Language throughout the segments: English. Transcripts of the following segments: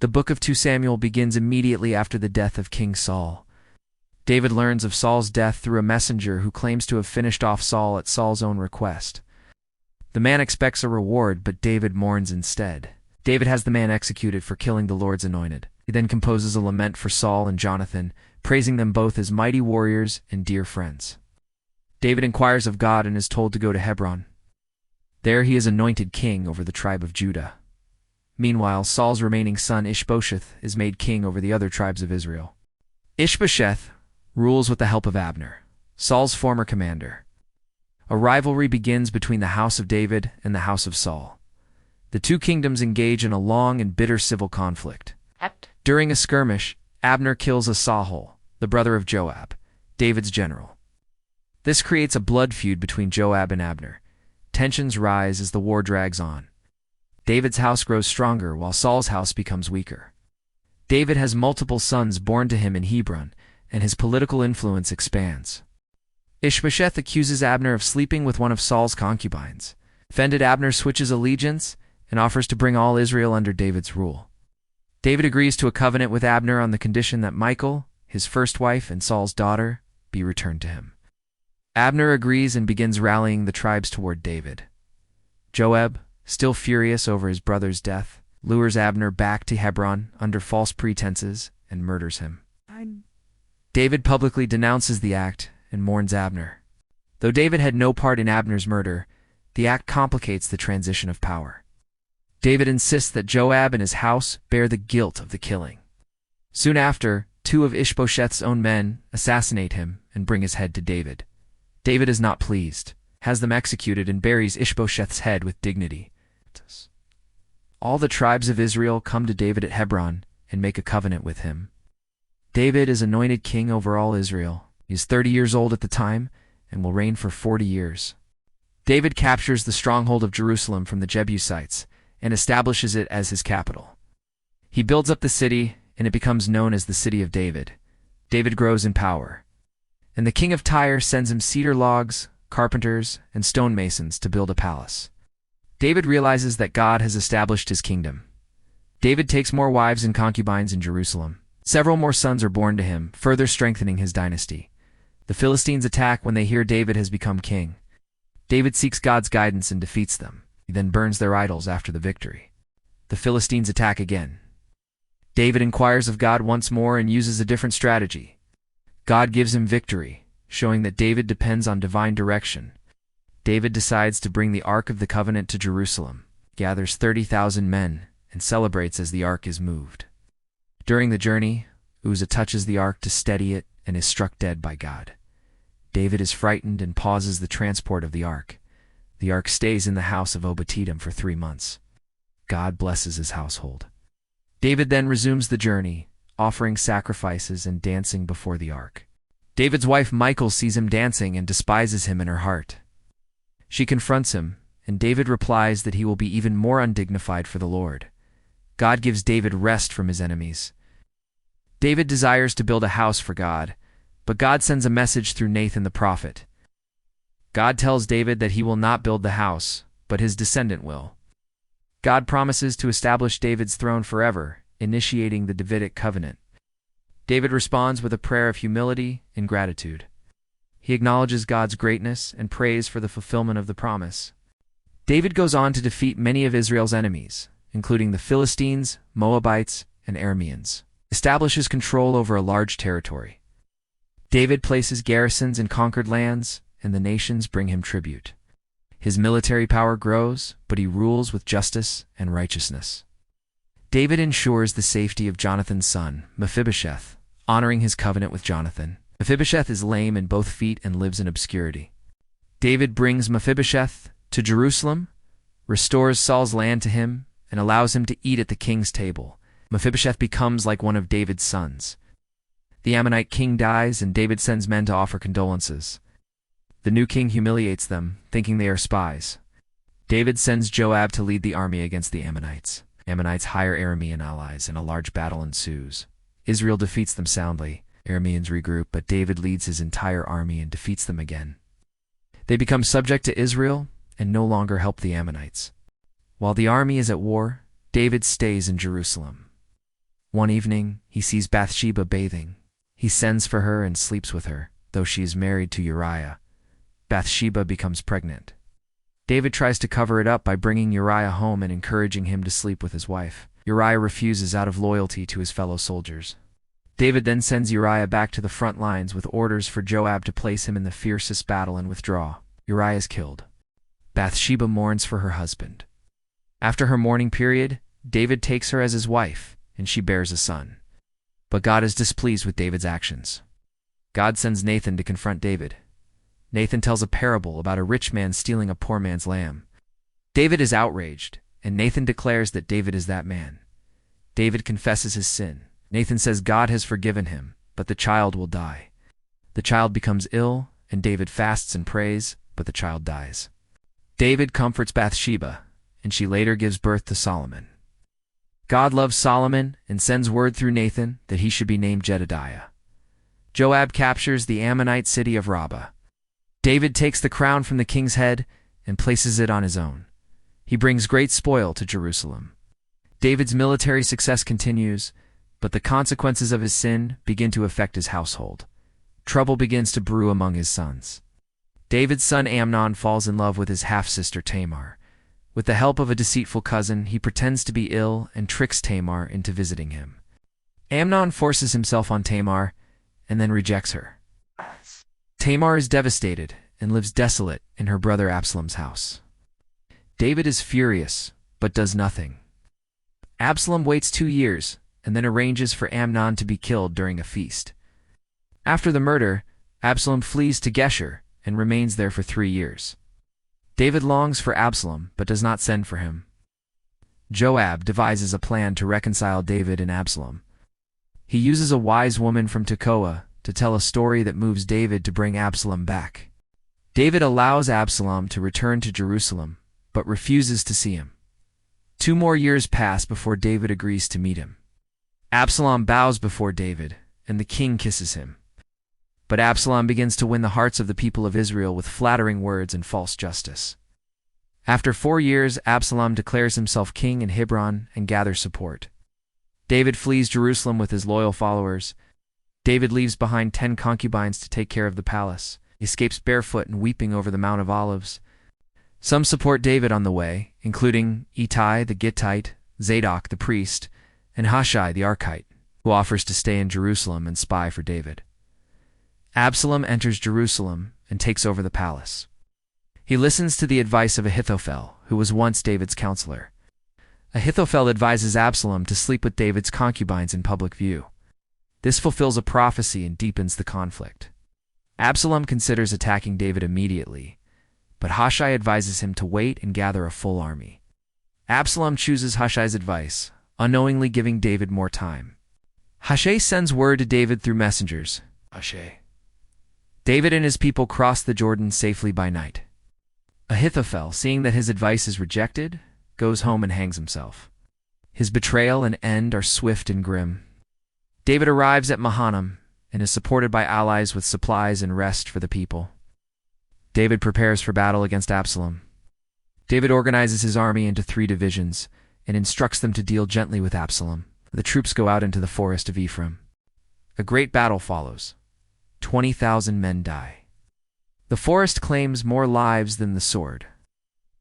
The book of 2 Samuel begins immediately after the death of King Saul. David learns of Saul's death through a messenger who claims to have finished off Saul at Saul's own request. The man expects a reward, but David mourns instead. David has the man executed for killing the Lord's anointed. He then composes a lament for Saul and Jonathan, praising them both as mighty warriors and dear friends. David inquires of God and is told to go to Hebron. There he is anointed king over the tribe of Judah. Meanwhile, Saul's remaining son Ishbosheth is made king over the other tribes of Israel. Ishbosheth rules with the help of Abner, Saul's former commander. A rivalry begins between the house of David and the house of Saul. The two kingdoms engage in a long and bitter civil conflict. During a skirmish, Abner kills Asahel, the brother of Joab, David's general. This creates a blood feud between Joab and Abner. Tensions rise as the war drags on. David's house grows stronger while Saul's house becomes weaker. David has multiple sons born to him in Hebron, and his political influence expands. Ishbosheth accuses Abner of sleeping with one of Saul's concubines. Offended, Abner switches allegiance and offers to bring all Israel under David's rule. David agrees to a covenant with Abner on the condition that Michal, his first wife and Saul's daughter, be returned to him. Abner agrees and begins rallying the tribes toward David. Joab, still furious over his brother's death, lures Abner back to Hebron under false pretenses and murders him. David publicly denounces the act and mourns Abner. Though David had no part in Abner's murder, the act complicates the transition of power. David insists that Joab and his house bear the guilt of the killing. Soon after, 2 of Ishbosheth's own men assassinate him and bring his head to David. David is not pleased, has them executed, and buries Ishbosheth's head with dignity. All the tribes of Israel come to David at Hebron and make a covenant with him. David is anointed king over all Israel. He is 30 years old at the time and will reign for 40 years. David captures the stronghold of Jerusalem from the Jebusites and establishes it as his capital. He builds up the city, and it becomes known as the City of David. David grows in power, and the king of Tyre sends him cedar logs, carpenters, and stonemasons to build a palace. David realizes that God has established his kingdom. David takes more wives and concubines in Jerusalem. Several more sons are born to him, further strengthening his dynasty. The Philistines attack when they hear David has become king. David seeks God's guidance and defeats them. He then burns their idols after the victory. The Philistines attack again. David inquires of God once more and uses a different strategy. God gives him victory, showing that David depends on divine direction. David decides to bring the Ark of the Covenant to Jerusalem, gathers 30,000 men, and celebrates as the Ark is moved. During the journey, Uzzah touches the Ark to steady it and is struck dead by God. David is frightened and pauses the transport of the Ark. The Ark stays in the house of Obed-Edom for 3 months. God blesses his household. David then resumes the journey, offering sacrifices and dancing before the Ark. David's wife Michal sees him dancing and despises him in her heart. She confronts him, and David replies that he will be even more undignified for the Lord. God gives David rest from his enemies. David desires to build a house for God, but God sends a message through Nathan the prophet. God tells David that he will not build the house, but his descendant will. God promises to establish David's throne forever, initiating the Davidic covenant. David responds with a prayer of humility and gratitude. He acknowledges God's greatness and prays for the fulfillment of the promise. David goes on to defeat many of Israel's enemies, including the Philistines, Moabites, and Arameans, establishes control over a large territory. David places garrisons in conquered lands, and the nations bring him tribute. His military power grows, but he rules with justice and righteousness. David ensures the safety of Jonathan's son, Mephibosheth, honoring his covenant with Jonathan. Mephibosheth is lame in both feet and lives in obscurity. David brings Mephibosheth to Jerusalem, restores Saul's land to him, and allows him to eat at the king's table. Mephibosheth becomes like one of David's sons. The Ammonite king dies, and David sends men to offer condolences. The new king humiliates them, thinking they are spies. David sends Joab to lead the army against the Ammonites. Ammonites hire Aramean allies, and a large battle ensues. Israel defeats them soundly. Arameans regroup, but David leads his entire army and defeats them again. They become subject to Israel and no longer help the Ammonites. While the army is at war, David stays in Jerusalem. One evening, he sees Bathsheba bathing. He sends for her and sleeps with her, though she is married to Uriah. Bathsheba becomes pregnant. David tries to cover it up by bringing Uriah home and encouraging him to sleep with his wife. Uriah refuses out of loyalty to his fellow soldiers. David then sends Uriah back to the front lines with orders for Joab to place him in the fiercest battle and withdraw. Uriah is killed. Bathsheba mourns for her husband. After her mourning period, David takes her as his wife, and she bears a son. But God is displeased with David's actions. God sends Nathan to confront David. Nathan tells a parable about a rich man stealing a poor man's lamb. David is outraged, and Nathan declares that David is that man. David confesses his sin. Nathan says God has forgiven him, but the child will die. The child becomes ill, and David fasts and prays, but the child dies. David comforts Bathsheba, and she later gives birth to Solomon. God loves Solomon and sends word through Nathan that he should be named Jedediah. Joab captures the Ammonite city of Rabbah. David takes the crown from the king's head and places it on his own. He brings great spoil to Jerusalem. David's military success continues, but the consequences of his sin begin to affect his household. Trouble begins to brew among his sons. David's son Amnon falls in love with his half-sister Tamar. With the help of a deceitful cousin, he pretends to be ill and tricks Tamar into visiting him. Amnon forces himself on Tamar and then rejects her. Tamar is devastated and lives desolate in her brother Absalom's house. David is furious, but does nothing. Absalom waits 2 years and then arranges for Amnon to be killed during a feast. After the murder, Absalom flees to Geshur and remains there for 3 years. David longs for Absalom but does not send for him. Joab devises a plan to reconcile David and Absalom. He uses a wise woman from Tekoa to tell a story that moves David to bring Absalom back. David allows Absalom to return to Jerusalem, but refuses to see him. 2 more years pass before David agrees to meet him. Absalom bows before David, and the king kisses him. But Absalom begins to win the hearts of the people of Israel with flattering words and false justice. After 4 years, Absalom declares himself king in Hebron and gathers support. David flees Jerusalem with his loyal followers. David leaves behind 10 concubines to take care of the palace, escapes barefoot and weeping over the Mount of Olives. Some support David on the way, including Ittai the Gittite, Zadok the priest, and Hushai the Archite, who offers to stay in Jerusalem and spy for David. Absalom enters Jerusalem and takes over the palace. He listens to the advice of Ahithophel, who was once David's counselor. Ahithophel advises Absalom to sleep with David's concubines in public view. This fulfills a prophecy and deepens the conflict. Absalom considers attacking David immediately, but Hushai advises him to wait and gather a full army. Absalom chooses Hushai's advice, unknowingly giving David more time. Hushai sends word to David through messengers. David and his people cross the Jordan safely by night. Ahithophel, seeing that his advice is rejected, goes home and hangs himself. His betrayal and end are swift and grim. David arrives at Mahanaim and is supported by allies with supplies and rest for the people. David prepares for battle against Absalom. David organizes his army into 3 divisions and instructs them to deal gently with Absalom. The troops go out into the forest of Ephraim. A great battle follows. 20,000 men die. The forest claims more lives than the sword.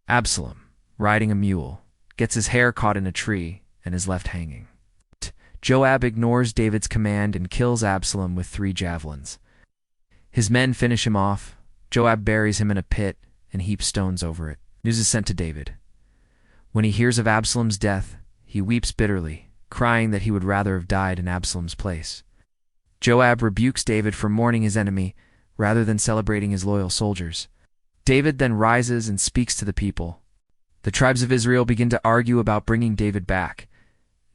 Absalom, riding a mule, gets his hair caught in a tree and is left hanging. Joab ignores David's command and kills Absalom with 3 javelins. His men finish him off. Joab buries him in a pit and heaps stones over it. News is sent to David. When he hears of Absalom's death, he weeps bitterly, crying that he would rather have died in Absalom's place. Joab rebukes David for mourning his enemy rather than celebrating his loyal soldiers. David then rises and speaks to the people. The tribes of Israel begin to argue about bringing David back.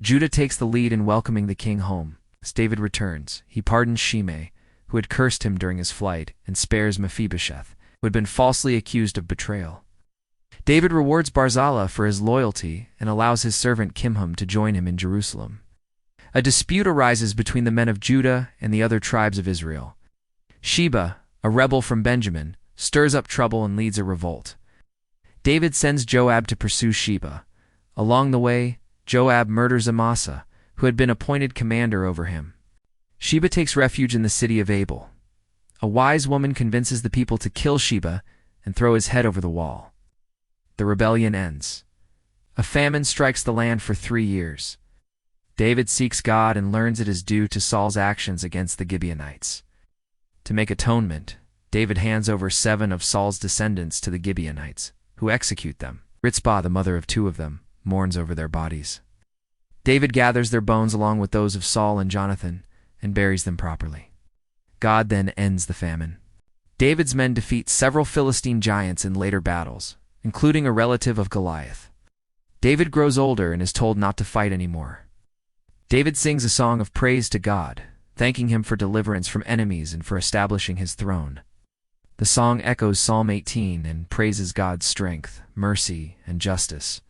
Judah takes the lead in welcoming the king home. As David returns, he pardons Shimei, who had cursed him during his flight, and spares Mephibosheth, who had been falsely accused of betrayal. David rewards Barzillai for his loyalty and allows his servant Kimham to join him in Jerusalem. A dispute arises between the men of Judah and the other tribes of Israel. Sheba, a rebel from Benjamin, stirs up trouble and leads a revolt. David sends Joab to pursue Sheba. Along the way, Joab murders Amasa, who had been appointed commander over him. Sheba takes refuge in the city of Abel. A wise woman convinces the people to kill Sheba and throw his head over the wall. The rebellion ends. A famine strikes the land for 3 years. David seeks God and learns it is due to Saul's actions against the Gibeonites. To make atonement, David hands over 7 of Saul's descendants to the Gibeonites, who execute them. Ritzpah, the mother of 2 of them, mourns over their bodies. David gathers their bones along with those of Saul and Jonathan and buries them properly. God then ends the famine. David's men defeat several Philistine giants in later battles, including a relative of Goliath. David grows older and is told not to fight anymore. David sings a song of praise to God, thanking him for deliverance from enemies and for establishing his throne. The song echoes Psalm 18 and praises God's strength, mercy, and justice.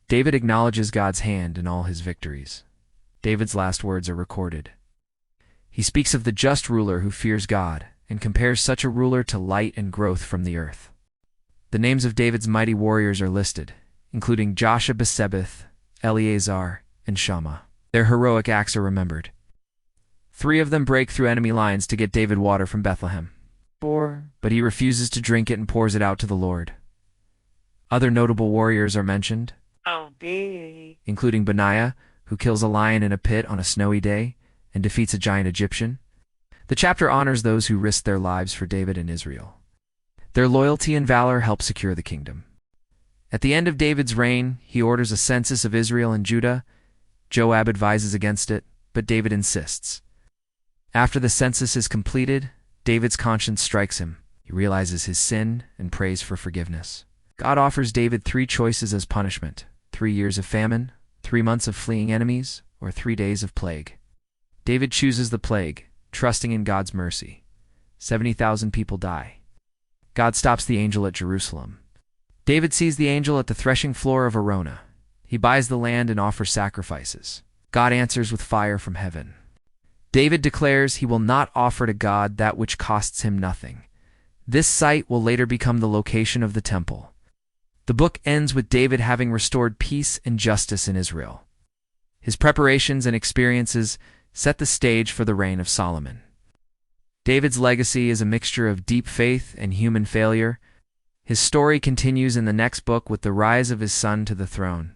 David acknowledges God's hand in all his victories. David's last words are recorded. He speaks of the just ruler who fears God and compares such a ruler to light and growth from the earth. The names of David's mighty warriors are listed, including Bathsheba, Eleazar, and Shammah. Their heroic acts are remembered. 3 of them break through enemy lines to get David water from Bethlehem. But he refuses to drink it and pours it out to the Lord. Other notable warriors are mentioned, including Benaiah, who kills a lion in a pit on a snowy day and defeats a giant Egyptian. The chapter honors those who risked their lives for David and Israel. Their loyalty and valor help secure the kingdom. At the end of David's reign, he orders a census of Israel and Judah. Joab advises against it, but David insists. After the census is completed, David's conscience strikes him. He realizes his sin and prays for forgiveness. God offers David 3 choices as punishment: 3 years of famine, 3 months of fleeing enemies, or 3 days of plague. David chooses the plague, trusting in God's mercy. 70,000 people die. God stops the angel at Jerusalem. David sees the angel at the threshing floor of Arona. He buys the land and offers sacrifices. God answers with fire from heaven. David declares he will not offer to God that which costs him nothing. This site will later become the location of the temple. The book ends with David having restored peace and justice in Israel. His preparations and experiences set the stage for the reign of Solomon. David's legacy is a mixture of deep faith and human failure. His story continues in the next book with the rise of his son to the throne.